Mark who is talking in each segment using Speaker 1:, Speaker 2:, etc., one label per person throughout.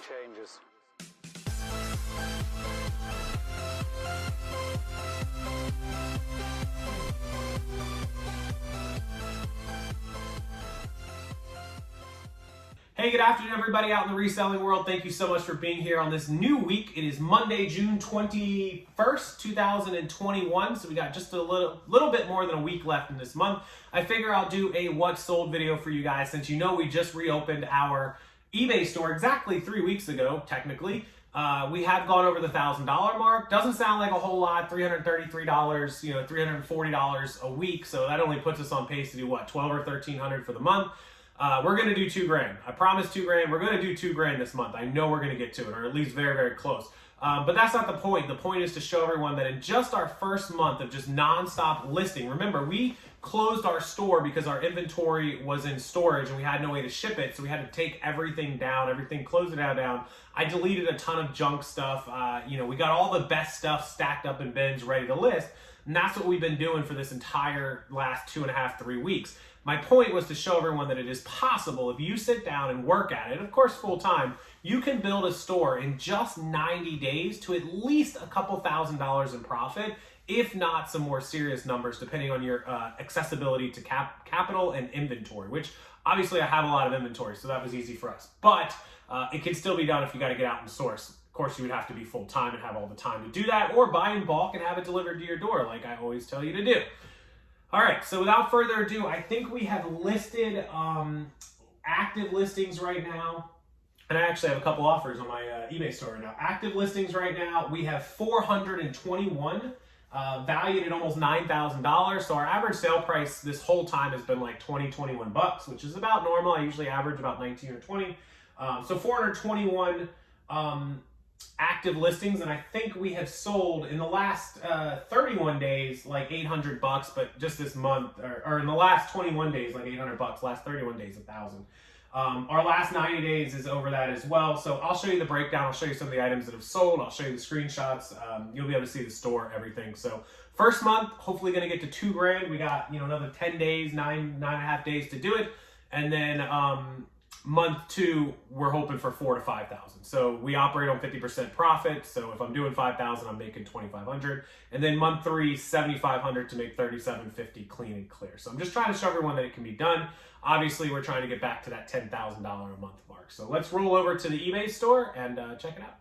Speaker 1: changes.
Speaker 2: Hey, good afternoon, everybody out in the reselling world. Thank you so much for being here on this new week. It is Monday, June 21st, 2021. So we got just a little bit more than a week left in this month. I figure I'll do a what sold video for you guys, since you know we just reopened our eBay store exactly 3 weeks ago, technically. We have gone over the $1,000 mark. Doesn't sound like a whole lot, $333, $340 a week. So that only puts us on pace to do what, 12 or 1300 for the month. We're going to do $2,000. I promised $2,000. We're going to do $2,000 this month. I know we're going to get to it, or at least very, very close. But that's not the point. The point is to show everyone that in just our first month of just nonstop listing, remember, we closed our store because our inventory was in storage and we had no way to ship it. So we had to take everything down, close it down. I deleted a ton of junk stuff. We got all the best stuff stacked up in bins ready to list. And that's what we've been doing for this entire last 2.5, 3 weeks. My point was to show everyone that it is possible, if you sit down and work at it, of course full time, you can build a store in just 90 days to at least a couple $1,000s in profit, if not some more serious numbers, depending on your accessibility to capital and inventory, which obviously I have a lot of inventory, so that was easy for us. But it can still be done if you got to get out and source. Of course, you would have to be full time and have all the time to do that, or buy in bulk and have it delivered to your door, like I always tell you to do. All right, so without further ado, I think we have listed active listings right now. And I actually have a couple offers on my eBay store right now. Active listings right now, we have 421, valued at almost $9,000. So our average sale price this whole time has been like 20, 21 bucks, which is about normal. I usually average about 19 or 20. So 421 active listings, and I think we have sold in the last 31 days like 800 bucks, but just this month, or in the last 21 days like 800 bucks, last 31 days 1,000. Our last 90 days is over that as well. So I'll show you the breakdown. I'll show you some of the items that have sold. I'll show you the screenshots. You'll be able to see the store, everything. So first month, hopefully going to get to $2,000. We got another 10 days, nine and a half days to do it, and then month 2, we're hoping for 4,000 to 5,000. So we operate on 50% profit. So if I'm doing 5,000, I'm making 2,500. And then month 3, 7,500 to make 3,750 clean and clear. So I'm just trying to show everyone that it can be done. Obviously, we're trying to get back to that $10,000 a month mark. So let's roll over to the eBay store and check it out.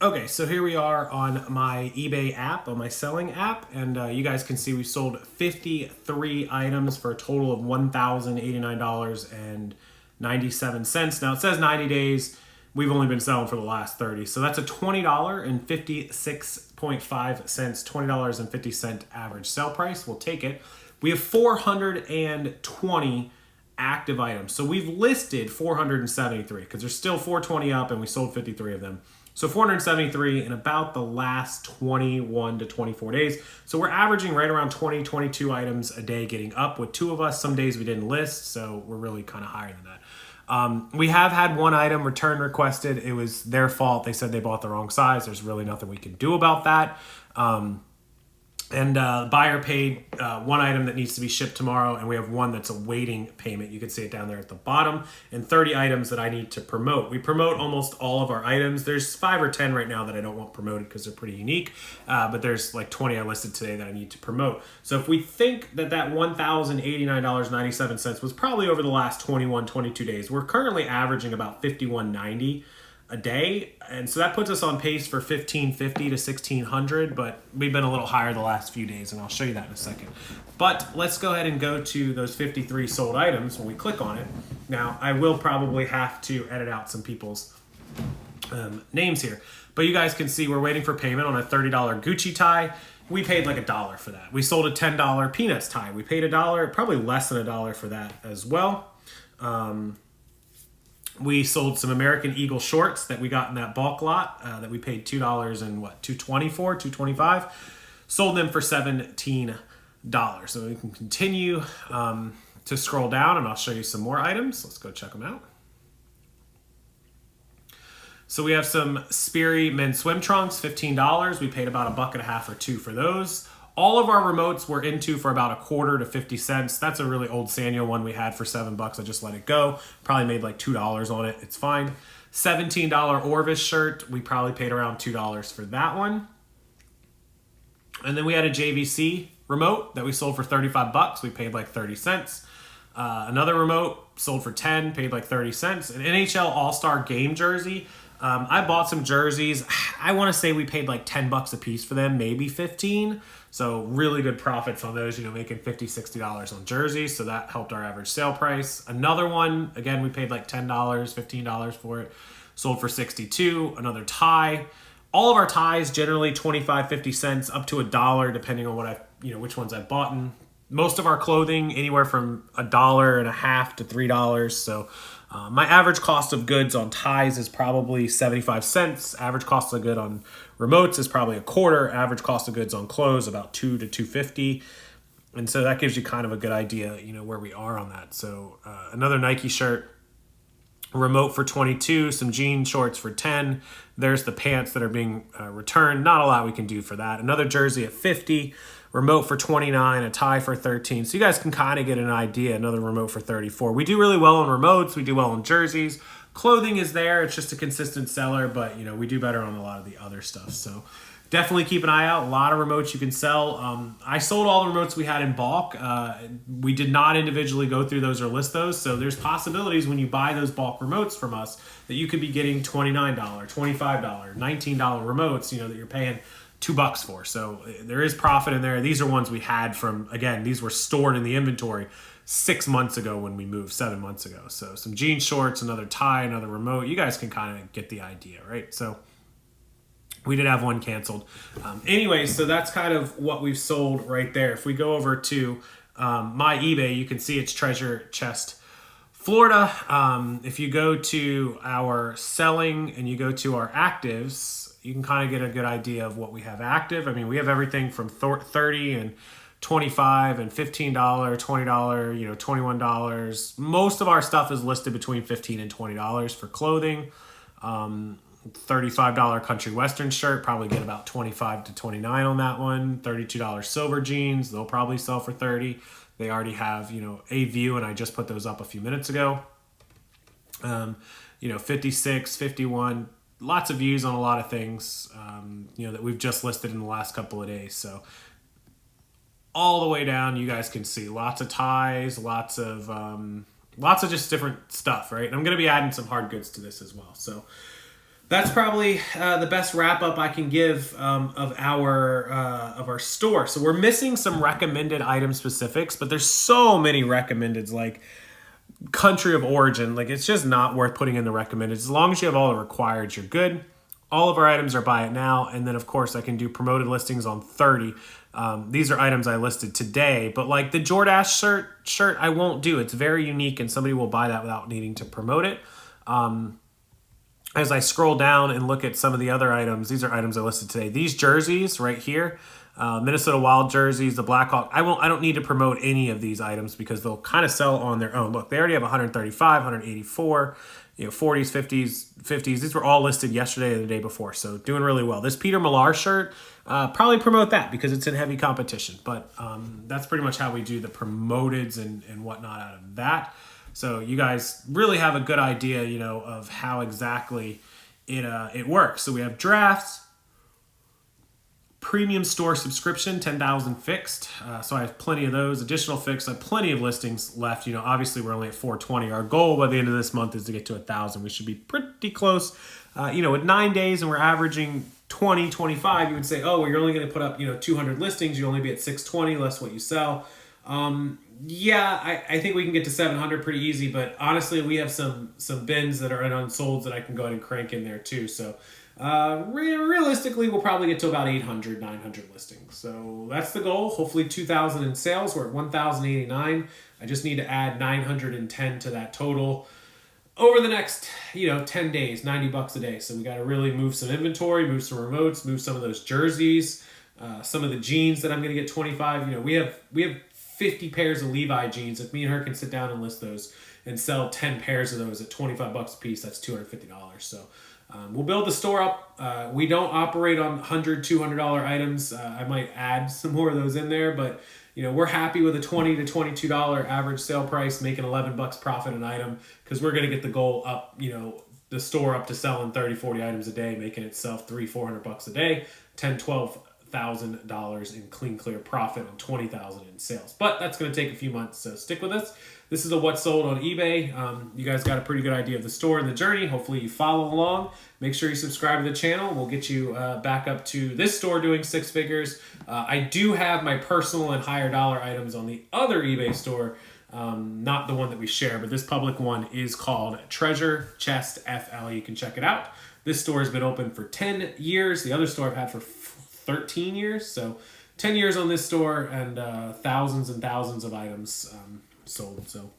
Speaker 2: Okay, so here we are on my eBay app, on my selling app, and you guys can see we sold 53 items for a total of $1,089.97. Now it says 90 days. We've only been selling for the last 30. So that's a $20.56.5, $20.50 average sale price. We'll take it. We have 420 active items. So we've listed 473 because there's still 420 up and we sold 53 of them. So 473 in about the last 21 to 24 days. So we're averaging right around 20, 22 items a day getting up with 2 of us. Some days we didn't list, so we're really kind of higher than that. We have had one item return requested. It was their fault. They said they bought the wrong size. There's really nothing we can do about that. The buyer paid one item that needs to be shipped tomorrow, and we have one that's awaiting payment. You can see it down there at the bottom, and 30 items that I need to promote. We promote almost all of our items. There's 5 or 10 right now that I don't want promoted because they're pretty unique, but there's like 20 I listed today that I need to promote. So if we think that $1,089.97 was probably over the last 21, 22 days, we're currently averaging about $51.90 a day, and so that puts us on pace for $1,550 to $1,600, but we've been a little higher the last few days, and I'll show you that in a second. But let's go ahead and go to those 53 sold items when we click on it. Now, I will probably have to edit out some people's names here, but you guys can see we're waiting for payment on a $30 Gucci tie. We paid like $1 for that. We sold a $10 Peanuts tie. We paid $1, probably less than $1 for that as well. We sold some American Eagle shorts that we got in that bulk lot that we paid $2 and $2.20 for, $2.25. Sold them for $17. So we can continue to scroll down, and I'll show you some more items. Let's go check them out. So we have some Sperry men's swim trunks, $15. We paid about $1.50 or $2 for those. All of our remotes were into for about a quarter to 50 cents. That's a really old Sanyo one we had for $7. I just let it go. Probably made like $2 on it. It's fine. $17 Orvis shirt. We probably paid around $2 for that one. And then we had a JVC remote that we sold for $35. We paid like 30 cents. Another remote sold for 10, paid like 30 cents. An NHL All-Star game jersey. I bought some jerseys. I want to say we paid like $10 a piece for them, maybe 15. So really good profits on those, making $50, $60 on jerseys. So that helped our average sale price. Another one, again, we paid like $10, $15 for it. Sold for 62. Another tie. All of our ties generally 25, 50 cents up to $1, depending on what which ones I've bought in. Most of our clothing anywhere from $1.50 to $3. So my average cost of goods on ties is probably 75 cents. Average cost of good on remotes is probably a quarter. Average cost of goods on clothes about $2 to $2.50. And so that gives you kind of a good idea, where we are on that. So another Nike shirt, remote for 22, some jean shorts for 10. There's the pants that are being returned. Not a lot we can do for that. Another jersey at 50. Remote for 29, a tie for 13. So you guys can kind of get an idea. Another remote for 34. We do really well on remotes. We do well on jerseys. Clothing is there. It's just a consistent seller, but we do better on a lot of the other stuff. So definitely keep an eye out. A lot of remotes you can sell. I sold all the remotes we had in bulk. We did not individually go through those or list those. So there's possibilities when you buy those bulk remotes from us that you could be getting $29, $25, $19 remotes, that you're paying $2 for. So there is profit in there. These are ones we had from, again, these were stored in the inventory 6 months ago when we moved, 7 months ago. So some jean shorts, another tie, another remote. You guys can kind of get the idea, right? So we did have one canceled. Anyway, so that's kind of what we've sold right there. If we go over to my eBay, you can see it's Treasure Chest Florida. If you go to our selling and you go to our actives, you can kind of get a good idea of what we have active. I mean, we have everything from 30 and 25 and $15, $20, $21. Most of our stuff is listed between $15 and $20 for clothing. $35 country western shirt, probably get about 25 to 29 on that one. $32 silver jeans, they'll probably sell for 30. They already have, a view, and I just put those up a few minutes ago. 56, 51, lots of views on a lot of things, that we've just listed in the last couple of days. So all the way down, you guys can see lots of ties, lots of just different stuff, right? And I'm going to be adding some hard goods to this as well. So that's probably the best wrap up I can give of our store. So we're missing some recommended item specifics, but there's so many recommendeds, like country of origin. Like, it's just not worth putting in the recommended. As long as you have all the required, you're good. All of our items are buy it now. And then of course I can do promoted listings on 30. These are items I listed today, but like the Jordache shirt, I won't do. It's very unique and somebody will buy that without needing to promote it. As I scroll down and look at some of the other items, these are items I listed today. These jerseys right here, Minnesota Wild jerseys, the Blackhawk. I don't need to promote any of these items because they'll kind of sell on their own. Look, they already have 135, 184, 40s, 50s. These were all listed yesterday and the day before, so doing really well. This Peter Millar shirt, probably promote that because it's in heavy competition. But that's pretty much how we do the promoteds and whatnot out of that. So you guys really have a good idea, of how exactly it works. So we have drafts, premium store subscription, 10,000 fixed. So I have plenty of those. Additional fixed, I have plenty of listings left. Obviously we're only at 420. Our goal by the end of this month is to get to 1,000. We should be pretty close. With 9 days and we're averaging 20, 25, you would say, oh, well, you're only going to put up, 200 listings. You only be at 620, less what you sell. Yeah, I think we can get to 700 pretty easy, but honestly, we have some bins that are in unsolds that I can go ahead and crank in there too. So realistically, we'll probably get to about 800, 900 listings. So that's the goal. Hopefully 2,000 in sales. We're at 1,089. I just need to add 910 to that total over the next, 10 days, $90 a day. So we got to really move some inventory, move some remotes, move some of those jerseys, some of the jeans that I'm going to get 25. We have 50 pairs of Levi jeans. If me and her can sit down and list those and sell 10 pairs of those at $25 a piece, that's $250. So We'll build the store up. We don't operate on $100, $200 items. I might add some more of those in there, but we're happy with a $20 to $22 average sale price, making $11 profit an item, because we're going to get the goal up, the store up to selling 30, 40 items a day, making itself $300-400 a day, $10,000-12,000 in clean, clear profit, and $20,000 in sales. But that's going to take a few months, so stick with us. This is a what sold on eBay. You guys got a pretty good idea of the store and the journey. Hopefully you follow along. Make sure you subscribe to the channel. We'll get you back up to this store doing 6 figures. I do have my personal and higher dollar items on the other eBay store, not the one that we share, but this public one is called Treasure Chest FL. You can check it out. This store has been open for 10 years. The other store I've had for 13 years. So 10 years on this store, and thousands and thousands of items sold. So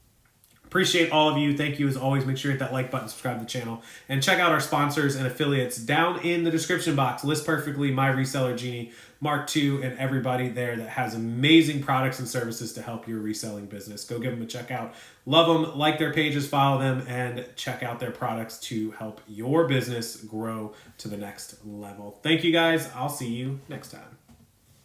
Speaker 2: appreciate all of you. Thank you as always. Make sure you hit that like button, subscribe to the channel, and check out our sponsors and affiliates down in the description box. List Perfectly, My Reseller Genie, Mark II, and everybody there that has amazing products and services to help your reselling business. Go give them a check out. Love them, like their pages, follow them, and check out their products to help your business grow to the next level. Thank you guys. I'll see you next time.